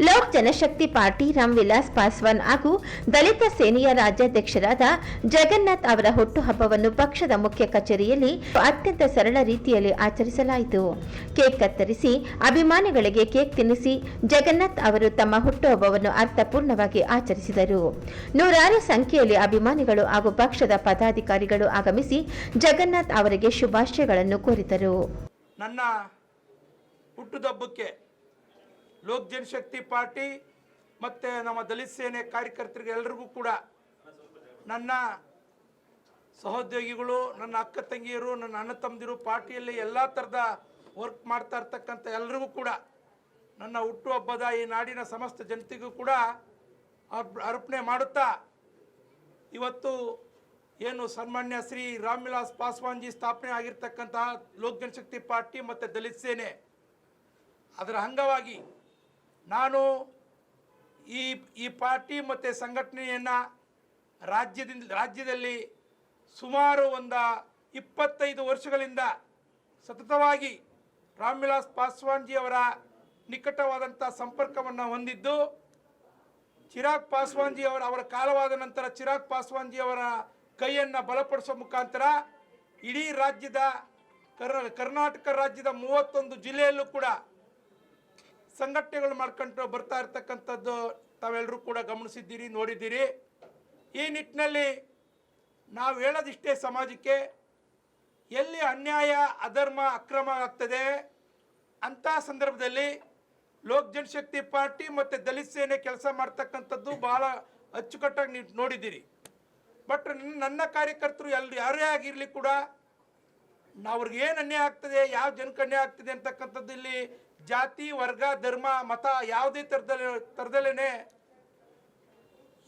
ಲೋಕ್ ಜನಶಕ್ತಿ party Ram Vilas Paswan ಹಾಗೂ ದಲಿತ ಸೇನೆಯ ರಾಜ್ಯಾಧ್ಯಕ್ಷರಾದ ಜಗನ್ನಾಥ್ ಅವರ ಹುಟ್ಟುಹಬ್ಬವನ್ನು ಪಕ್ಷದ ಮುಖ್ಯ ಕಚೇರಿಯಲ್ಲಿ ಅತ್ಯಂತ ಸರಳ ರೀತಿಯಲ್ಲಿ ಆಚರಿಸಲಾಯಿತು. ಕೇಕ್ ಕತ್ತರಿಸಿ ಅಭಿಮಾನಿಗಳಿಗೆ ಕೇಕ್ ತಿನ್ನಿಸಿ ಜಗನ್ನಾಥ್ ಅವರು ತಮ್ಮ ಹುಟ್ಟುಹಬ್ಬವನ್ನು ಅರ್ಥಪೂರ್ಣವಾಗಿ ಆಚರಿಸಿದರು. ನೂರಾರು ಸಂಖ್ಯೆಯಲ್ಲಿ ಅಭಿಮಾನಿಗಳು ಹಾಗೂ ಪಕ್ಷದ ಪದಾಧಿಕಾರಿಗಳು ಆಗಮಿಸಿ ಜಗನ್ನಾಥ್ ಅವರಿಗೆ ಶುಭಾಶಯಗಳನ್ನು ಕೋರಿದರು. ನನ್ನ ಹುಟ್ಟುಹಬ್ಬಕ್ಕೆ ಲೋಕ್ ಜನಶಕ್ತಿ ಪಾರ್ಟಿ ಮತ್ತು ನಮ್ಮ ದಲಿತ ಸೇನೆ ಕಾರ್ಯಕರ್ತರಿಗೆ ಎಲ್ಲರಿಗೂ ಕೂಡ, ನನ್ನ ಸಹೋದ್ಯೋಗಿಗಳು, ನನ್ನ ಅಕ್ಕ ತಂಗಿಯರು, ನನ್ನ ಅಣ್ಣ ತಮ್ಮದಿರು, ಪಾರ್ಟಿಯಲ್ಲಿ ಎಲ್ಲ ಥರದ ವರ್ಕ್ ಮಾಡ್ತಾ ಇರ್ತಕ್ಕಂಥ ಎಲ್ಲರಿಗೂ ಕೂಡ ನನ್ನ ಹುಟ್ಟುಹಬ್ಬದ ಈ ನಾಡಿನ ಸಮಸ್ತ ಜನತೆಗೂ ಕೂಡ ಅರ್ಪಣೆ ಮಾಡುತ್ತಾ, ಇವತ್ತು ಏನು ಸನ್ಮಾನ್ಯ ಶ್ರೀ ರಾಮ್ ವಿಲಾಸ್ ಪಾಸ್ವಾನ್ಜಿ ಸ್ಥಾಪನೆ ಆಗಿರ್ತಕ್ಕಂತಹ ಲೋಕ್ ಜನಶಕ್ತಿ ಪಾರ್ಟಿ ಮತ್ತು ದಲಿತ ಸೇನೆ, ಅದರ ಅಂಗವಾಗಿ ನಾನು ಈ ಪಾರ್ಟಿ ಮತ್ತು ಸಂಘಟನೆಯನ್ನು ರಾಜ್ಯದಲ್ಲಿ ಸುಮಾರು 25 ವರ್ಷಗಳಿಂದ ಸತತವಾಗಿ ರಾಮ್ ವಿಲಾಸ್ ಪಾಸ್ವಾನ್ಜಿ ಅವರ ನಿಕಟವಾದಂಥ ಸಂಪರ್ಕವನ್ನು ಹೊಂದಿದ್ದು, ಚಿರಾಗ್ ಪಾಸ್ವಾನ್ಜಿ ಅವರ ಕಾಲವಾದ ನಂತರ ಚಿರಾಗ್ ಪಾಸ್ವಾನ್ಜಿ ಅವರ ಕೈಯನ್ನು ಬಲಪಡಿಸೋ ಮುಖಾಂತರ ಇಡೀ ರಾಜ್ಯದ ಕರ್ನಾಟಕ ರಾಜ್ಯದ 31 ಜಿಲ್ಲೆಯಲ್ಲೂ ಕೂಡ ಸಂಘಟನೆಗಳು ಮಾಡ್ಕೊಂಡು ಬರ್ತಾ ಇರ್ತಕ್ಕಂಥದ್ದು ತಾವೆಲ್ಲರೂ ಕೂಡ ಗಮನಿಸಿದ್ದೀರಿ, ನೋಡಿದ್ದೀರಿ. ಈ ನಿಟ್ಟಿನಲ್ಲಿ ನಾವು ಹೇಳೋದಿಷ್ಟೇ, ಸಮಾಜಕ್ಕೆ ಎಲ್ಲಿ ಅನ್ಯಾಯ, ಅಧರ್ಮ, ಅಕ್ರಮ ಆಗ್ತದೆ ಅಂಥ ಸಂದರ್ಭದಲ್ಲಿ ಲೋಕ್ ಜನಶಕ್ತಿ ಪಾರ್ಟಿ ಮತ್ತು ದಲಿತ ಸೇನೆ ಕೆಲಸ ಮಾಡ್ತಕ್ಕಂಥದ್ದು ಬಹಳ ಅಚ್ಚುಕಟ್ಟಾಗಿ ನೀವು ನೋಡಿದ್ದೀರಿ. ಬಟ್ ನನ್ನ ಕಾರ್ಯಕರ್ತರು ಯಾರೇ ಆಗಿರಲಿ ಕೂಡ ಅವ್ರಿಗೆ ಏನು ಅನ್ಯಾಯ ಆಗ್ತದೆ, ಯಾವ ಜನಕ್ಕೆ ಅನ್ಯಾಯ ಆಗ್ತದೆ ಅಂತಕ್ಕಂಥದ್ದು ಇಲ್ಲಿ ಜಾತಿ, ವರ್ಗ, ಧರ್ಮ, ಮತ ಯಾವುದೇ ಥರದಲ್ಲೇ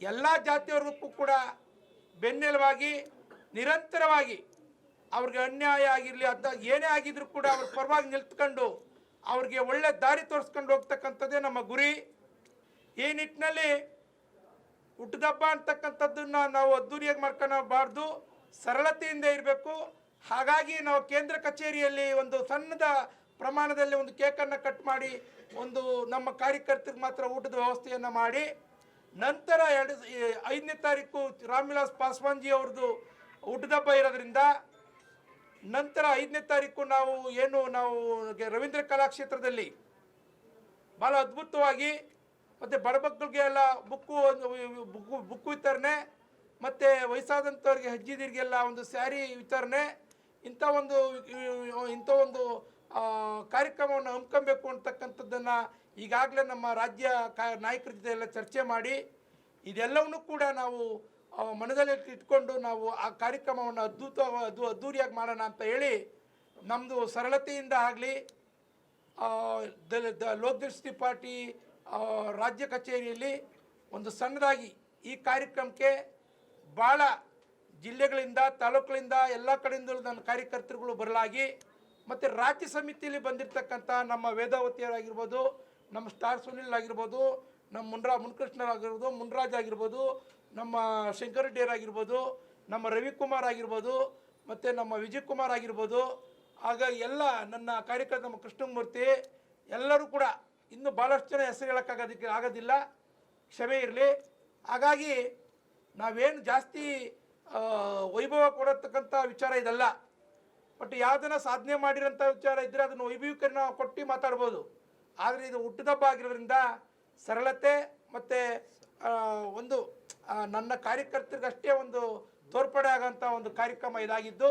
ಎಲ್ಲ ಜಾತಿಯವರಿಗೂ ಕೂಡ ಬೆನ್ನೆಲುವಾಗಿ ನಿರಂತರವಾಗಿ ಅವ್ರಿಗೆ ಅನ್ಯಾಯ ಆಗಿರಲಿ, ಅದ ಏನೇ ಆಗಿದ್ರು ಕೂಡ ಅವ್ರ ಪರವಾಗಿ ನಿಂತ್ಕೊಂಡು ಅವ್ರಿಗೆ ಒಳ್ಳೆ ದಾರಿ ತೋರಿಸ್ಕೊಂಡು ಹೋಗ್ತಕ್ಕಂಥದ್ದೇ ನಮ್ಮ ಗುರಿ. ಈ ನಿಟ್ಟಿನಲ್ಲಿ ಹುಟ್ಟುಹಬ್ಬ ಅಂತಕ್ಕಂಥದ್ದನ್ನು ನಾವು ಅದ್ದೂರಿಯಾಗಿ ಮಾಡ್ಕೊಳ್ಳಬಾರ್ದು, ಸರಳತೆಯಿಂದ ಇರಬೇಕು. ಹಾಗಾಗಿ ನಾವು ಕೇಂದ್ರ ಕಚೇರಿಯಲ್ಲಿ ಒಂದು ಸಣ್ಣದ ಪ್ರಮಾಣದಲ್ಲಿ ಒಂದು ಕೇಕನ್ನು ಕಟ್ ಮಾಡಿ ಒಂದು ನಮ್ಮ ಕಾರ್ಯಕರ್ತರಿಗೆ ಮಾತ್ರ ಊಟದ ವ್ಯವಸ್ಥೆಯನ್ನು ಮಾಡಿ, ನಂತರ 5ನೇ ತಾರೀಕು ರಾಮ್ ವಿಲಾಸ್ ಪಾಸ್ವಾನ್ಜಿ ಅವ್ರದ್ದು ಹುಟ್ಟುಹಬ್ಬ ಇರೋದ್ರಿಂದ ನಂತರ 5ನೇ ತಾರೀಕು ನಾವು ರವೀಂದ್ರ ಕಲಾಕ್ಷೇತ್ರದಲ್ಲಿ ಭಾಳ ಅದ್ಭುತವಾಗಿ ಮತ್ತು ಬಡಮಕ್ಕಳಿಗೆ ಎಲ್ಲ ಬುಕ್ಕು ವಿತರಣೆ ಮತ್ತು ವಯಸ್ಸಾದಂಥವ್ರಿಗೆ ಹೆಜ್ಜಿದಿರಿಗೆಲ್ಲ ಒಂದು ಸ್ಯಾರಿ ವಿತರಣೆ, ಇಂಥ ಒಂದು ಕಾರ್ಯಕ್ರಮವನ್ನು ಹಮ್ಮಿಕೊಬೇಕು ಅಂತಕ್ಕಂಥದ್ದನ್ನು ಈಗಾಗಲೇ ನಮ್ಮ ರಾಜ್ಯ ನಾಯಕರ ಜೊತೆ ಎಲ್ಲ ಚರ್ಚೆ ಮಾಡಿ ಇದೆಲ್ಲವನ್ನೂ ಕೂಡ ನಾವು ಮನದಲ್ಲಿ ಇಟ್ಕೊಂಡು ನಾವು ಆ ಕಾರ್ಯಕ್ರಮವನ್ನು ಅದ್ದೂರಿಯಾಗಿ ಮಾಡೋಣ ಅಂತ ಹೇಳಿ, ನಮ್ಮದು ಸರಳತೆಯಿಂದ ಆಗಲಿ ಲೋಕ್ ಜನಶಕ್ತಿ ಪಾರ್ಟಿ ರಾಜ್ಯ ಕಚೇರಿಯಲ್ಲಿ ಒಂದು ಸಣ್ಣದಾಗಿ ಈ ಕಾರ್ಯಕ್ರಮಕ್ಕೆ ಭಾಳ ಜಿಲ್ಲೆಗಳಿಂದ, ತಾಲೂಕುಗಳಿಂದ, ಎಲ್ಲ ಕಡೆಯಿಂದ ನನ್ನ ಕಾರ್ಯಕರ್ತರುಗಳು ಬರಲಾಗಿ, ಮತ್ತು ರಾಜ್ಯ ಸಮಿತಿಯಲ್ಲಿ ಬಂದಿರತಕ್ಕಂಥ ನಮ್ಮ ವೇದಾವತಿಯರಾಗಿರ್ಬೋದು, ನಮ್ಮ ಸ್ಟಾರ್ ಸುನಿಲ್ ಆಗಿರ್ಬೋದು, ನಮ್ಮ ಮುನ್ಕೃಷ್ಣರಾಗಿರ್ಬೋದು, ಮುನ್ರಾಜ್ ಆಗಿರ್ಬೋದು, ನಮ್ಮ ಶಂಕರ್ ರೆಡ್ಡಿಯರಾಗಿರ್ಬೋದು, ನಮ್ಮ ರವಿಕುಮಾರ್ ಆಗಿರ್ಬೋದು, ಮತ್ತು ನಮ್ಮ ವಿಜಯ್ ಕುಮಾರ್ ಆಗಿರ್ಬೋದು, ಹಾಗಾಗಿ ಎಲ್ಲ ನನ್ನ ಕಾರ್ಯಕರ್ತ ನಮ್ಮ ಕೃಷ್ಣಮೂರ್ತಿ ಎಲ್ಲರೂ ಕೂಡ ಇನ್ನೂ ಭಾಳಷ್ಟು ಜನ ಹೆಸರು ಆಗೋದಿಲ್ಲ, ಕ್ಷಮೆ ಇರಲಿ. ಹಾಗಾಗಿ ನಾವೇನು ಜಾಸ್ತಿ ವೈಭವ ಕೊಡತಕ್ಕಂಥ ವಿಚಾರ ಇದಲ್ಲ. ಬಟ್ ಯಾವುದನ್ನ ಸಾಧನೆ ಮಾಡಿರೋಂಥ ವಿಚಾರ ಇದ್ದರೆ ಅದನ್ನು ವೈಭವೀಕರಣ ಕೊಟ್ಟು ಮಾತಾಡ್ಬೋದು. ಆದರೆ ಇದು ಹುಟ್ಟುಹಬ್ಬ ಆಗಿರೋದ್ರಿಂದ ಸರಳತೆ ಮತ್ತು ಒಂದು ನನ್ನ ಕಾರ್ಯಕರ್ತರಿಗಷ್ಟೇ ಒಂದು ತೋರ್ಪಡೆ ಆಗೋಂಥ ಒಂದು ಕಾರ್ಯಕ್ರಮ ಇದಾಗಿದ್ದು,